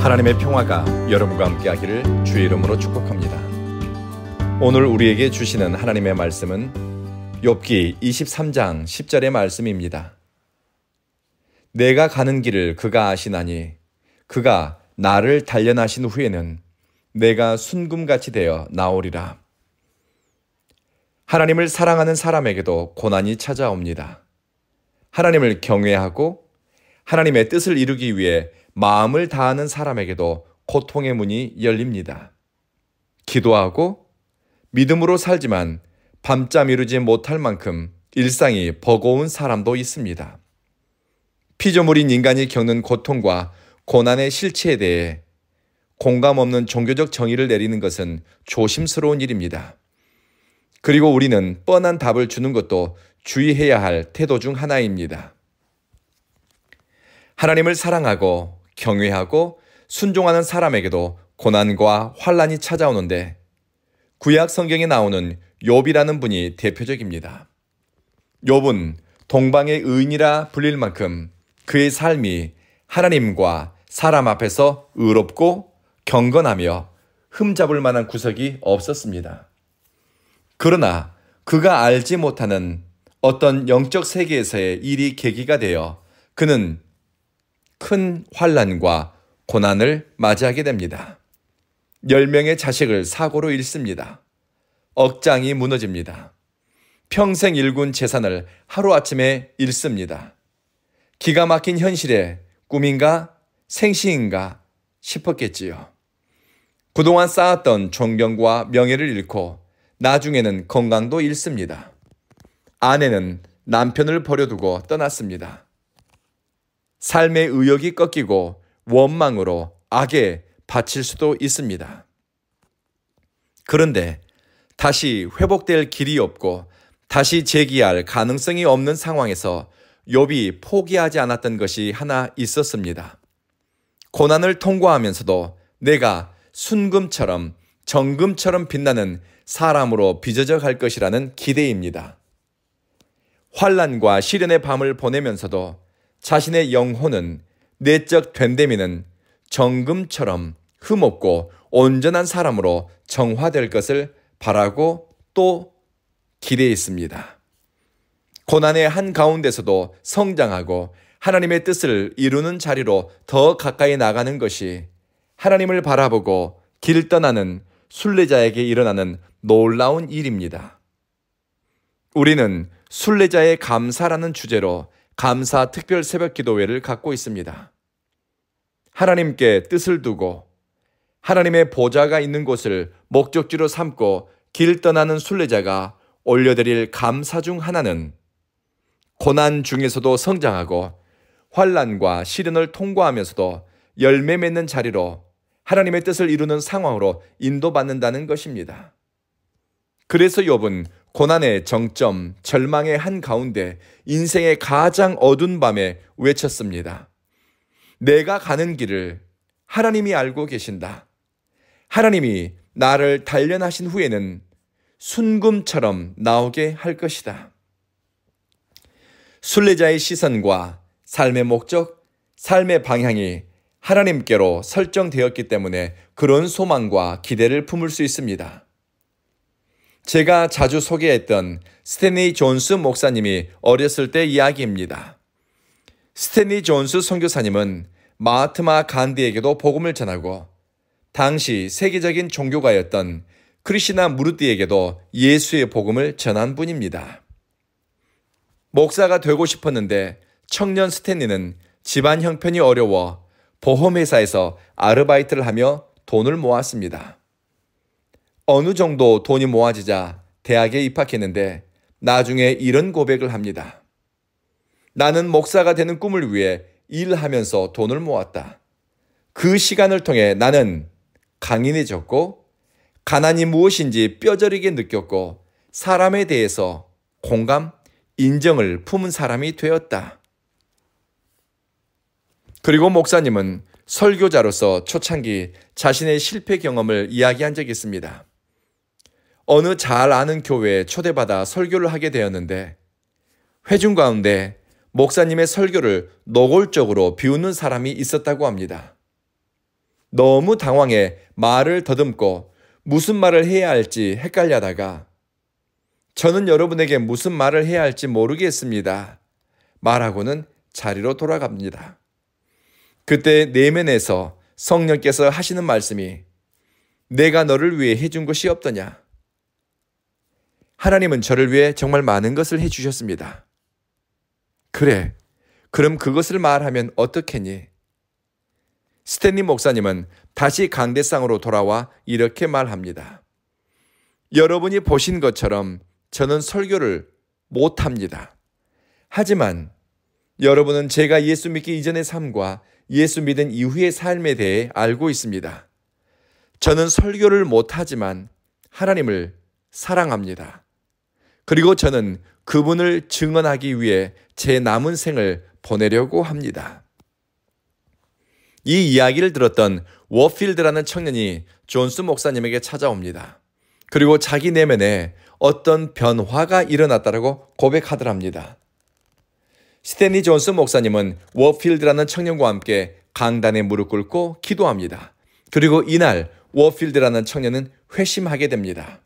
하나님의 평화가 여러분과 함께하기를 주의 이름으로 축복합니다. 오늘 우리에게 주시는 하나님의 말씀은 욥기 23장 10절의 말씀입니다. 내가 가는 길을 그가 아시나니 그가 나를 단련하신 후에는 내가 순금같이 되어 나오리라. 하나님을 사랑하는 사람에게도 고난이 찾아옵니다. 하나님을 경외하고 하나님의 뜻을 이루기 위해 마음을 다하는 사람에게도 고통의 문이 열립니다. 기도하고 믿음으로 살지만 밤잠 이루지 못할 만큼 일상이 버거운 사람도 있습니다. 피조물인 인간이 겪는 고통과 고난의 실체에 대해 공감 없는 종교적 정의를 내리는 것은 조심스러운 일입니다. 그리고 우리는 뻔한 답을 주는 것도 주의해야 할 태도 중 하나입니다. 하나님을 사랑하고 경외하고 순종하는 사람에게도 고난과 환난이 찾아오는데 구약 성경에 나오는 욥이라는 분이 대표적입니다. 욥은 동방의 의인이라 불릴 만큼 그의 삶이 하나님과 사람 앞에서 의롭고 경건하며 흠잡을 만한 구석이 없었습니다. 그러나 그가 알지 못하는 어떤 영적 세계에서의 일이 계기가 되어 그는 큰 환난과 고난을 맞이하게 됩니다. 10명의 자식을 사고로 잃습니다. 억장이 무너집니다. 평생 일군 재산을 하루아침에 잃습니다. 기가 막힌 현실에 꿈인가 생시인가 싶었겠지요. 그동안 쌓았던 존경과 명예를 잃고 나중에는 건강도 잃습니다. 아내는 남편을 버려두고 떠났습니다. 삶의 의욕이 꺾이고 원망으로 악에 바칠 수도 있습니다. 그런데 다시 회복될 길이 없고 다시 재기할 가능성이 없는 상황에서 욥이 포기하지 않았던 것이 하나 있었습니다. 고난을 통과하면서도 내가 순금처럼 정금처럼 빛나는 사람으로 빚어져 갈 것이라는 기대입니다. 환난과 시련의 밤을 보내면서도 자신의 영혼은 내적 된데미는 정금처럼 흠없고 온전한 사람으로 정화될 것을 바라고 또 기대했습니다. 고난의 한가운데서도 성장하고 하나님의 뜻을 이루는 자리로 더 가까이 나가는 것이 하나님을 바라보고 길 떠나는 순례자에게 일어나는 놀라운 일입니다. 우리는 순례자의 감사라는 주제로 감사 특별 새벽 기도회를 갖고 있습니다. 하나님께 뜻을 두고 하나님의 보좌가 있는 곳을 목적지로 삼고 길 떠나는 순례자가 올려드릴 감사 중 하나는 고난 중에서도 성장하고 환난과 시련을 통과하면서도 열매 맺는 자리로 하나님의 뜻을 이루는 상황으로 인도받는다는 것입니다. 그래서 욥은 고난의 정점, 절망의 한가운데 인생의 가장 어두운 밤에 외쳤습니다. 내가 가는 길을 하나님이 알고 계신다. 하나님이 나를 단련하신 후에는 순금처럼 나오게 할 것이다. 순례자의 시선과 삶의 목적, 삶의 방향이 하나님께로 설정되었기 때문에 그런 소망과 기대를 품을 수 있습니다. 제가 자주 소개했던 스탠리 존스 목사님이 어렸을 때 이야기입니다. 스탠리 존스 선교사님은 마하트마 간디에게도 복음을 전하고 당시 세계적인 종교가였던 크리시나 무르티에게도 예수의 복음을 전한 분입니다. 목사가 되고 싶었는데 청년 스탠리는 집안 형편이 어려워 보험회사에서 아르바이트를 하며 돈을 모았습니다. 어느 정도 돈이 모아지자 대학에 입학했는데 나중에 이런 고백을 합니다. 나는 목사가 되는 꿈을 위해 일하면서 돈을 모았다. 그 시간을 통해 나는 강인해졌고 가난이 무엇인지 뼈저리게 느꼈고 사람에 대해서 공감, 인정을 품은 사람이 되었다. 그리고 목사님은 설교자로서 초창기 자신의 실패 경험을 이야기한 적이 있습니다. 어느 잘 아는 교회에 초대받아 설교를 하게 되었는데 회중 가운데 목사님의 설교를 노골적으로 비웃는 사람이 있었다고 합니다. 너무 당황해 말을 더듬고 무슨 말을 해야 할지 헷갈려다가 저는 여러분에게 무슨 말을 해야 할지 모르겠습니다. 말하고는 자리로 돌아갑니다. 그때 내면에서 성령께서 하시는 말씀이 내가 너를 위해 해준 것이 없더냐? 하나님은 저를 위해 정말 많은 것을 해주셨습니다. 그래, 그럼 그것을 말하면 어떻겠니? 스탠리 목사님은 다시 강대상으로 돌아와 이렇게 말합니다. 여러분이 보신 것처럼 저는 설교를 못합니다. 하지만 여러분은 제가 예수 믿기 이전의 삶과 예수 믿은 이후의 삶에 대해 알고 있습니다. 저는 설교를 못하지만 하나님을 사랑합니다. 그리고 저는 그분을 증언하기 위해 제 남은 생을 보내려고 합니다. 이 이야기를 들었던 워필드라는 청년이 존스 목사님에게 찾아옵니다. 그리고 자기 내면에 어떤 변화가 일어났다고 고백하더랍니다. 스탠리 존스 목사님은 워필드라는 청년과 함께 강단에 무릎 꿇고 기도합니다. 그리고 이날 워필드라는 청년은 회심하게 됩니다.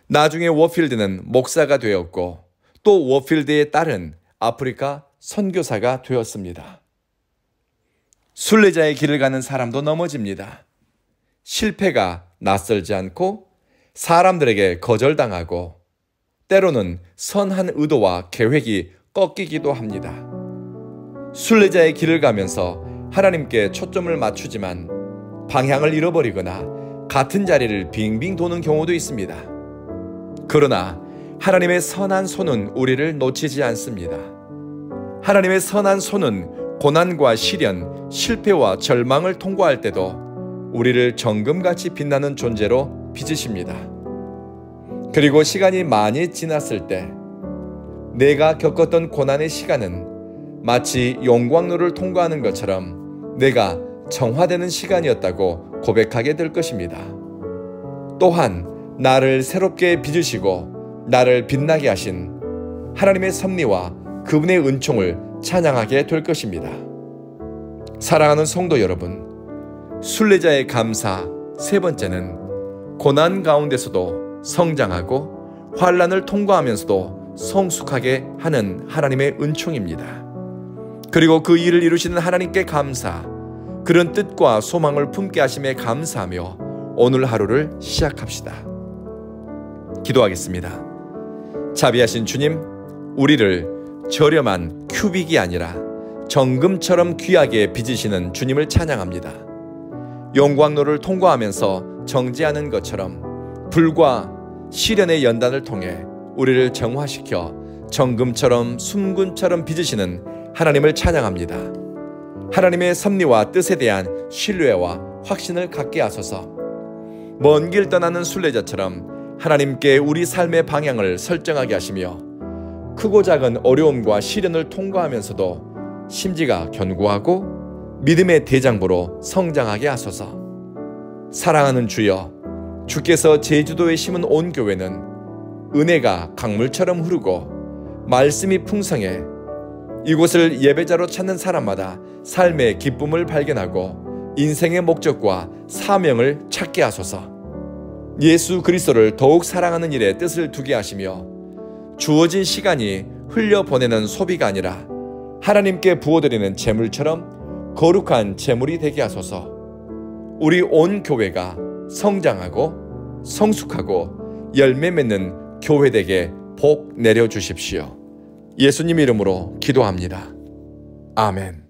나중에 워필드는 목사가 되었고 또 워필드의 딸은 아프리카 선교사가 되었습니다. 순례자의 길을 가는 사람도 넘어집니다. 실패가 낯설지 않고 사람들에게 거절당하고 때로는 선한 의도와 계획이 꺾이기도 합니다. 순례자의 길을 가면서 하나님께 초점을 맞추지만 방향을 잃어버리거나 같은 자리를 빙빙 도는 경우도 있습니다. 그러나 하나님의 선한 손은 우리를 놓치지 않습니다. 하나님의 선한 손은 고난과 시련, 실패와 절망을 통과할 때도 우리를 정금같이 빛나는 존재로 빚으십니다. 그리고 시간이 많이 지났을 때 내가 겪었던 고난의 시간은 마치 용광로를 통과하는 것처럼 내가 정화되는 시간이었다고 고백하게 될 것입니다. 또한 나를 새롭게 빚으시고 나를 빛나게 하신 하나님의 섭리와 그분의 은총을 찬양하게 될 것입니다. 사랑하는 성도 여러분, 순례자의 감사 세 번째는 고난 가운데서도 성장하고 환난을 통과하면서도 성숙하게 하는 하나님의 은총입니다. 그리고 그 일을 이루시는 하나님께 감사, 그런 뜻과 소망을 품게 하심에 감사하며 오늘 하루를 시작합시다. 기도하겠습니다. 자비하신 주님, 우리를 저렴한 큐빅이 아니라 정금처럼 귀하게 빚으시는 주님을 찬양합니다. 용광로를 통과하면서 정지하는 것처럼 불과 시련의 연단을 통해 우리를 정화시켜 정금처럼 순금처럼 빚으시는 하나님을 찬양합니다. 하나님의 섭리와 뜻에 대한 신뢰와 확신을 갖게 하소서. 먼 길 떠나는 순례자처럼 하나님께 우리 삶의 방향을 설정하게 하시며 크고 작은 어려움과 시련을 통과하면서도 심지가 견고하고 믿음의 대장부로 성장하게 하소서. 사랑하는 주여, 주께서 제주도에 심은 온 교회는 은혜가 강물처럼 흐르고 말씀이 풍성해 이곳을 예배자로 찾는 사람마다 삶의 기쁨을 발견하고 인생의 목적과 사명을 찾게 하소서. 예수 그리스도를 더욱 사랑하는 일에 뜻을 두게 하시며 주어진 시간이 흘려보내는 소비가 아니라 하나님께 부어드리는 제물처럼 거룩한 제물이 되게 하소서. 우리 온 교회가 성장하고 성숙하고 열매 맺는 교회되게 복 내려주십시오. 예수님 이름으로 기도합니다. 아멘.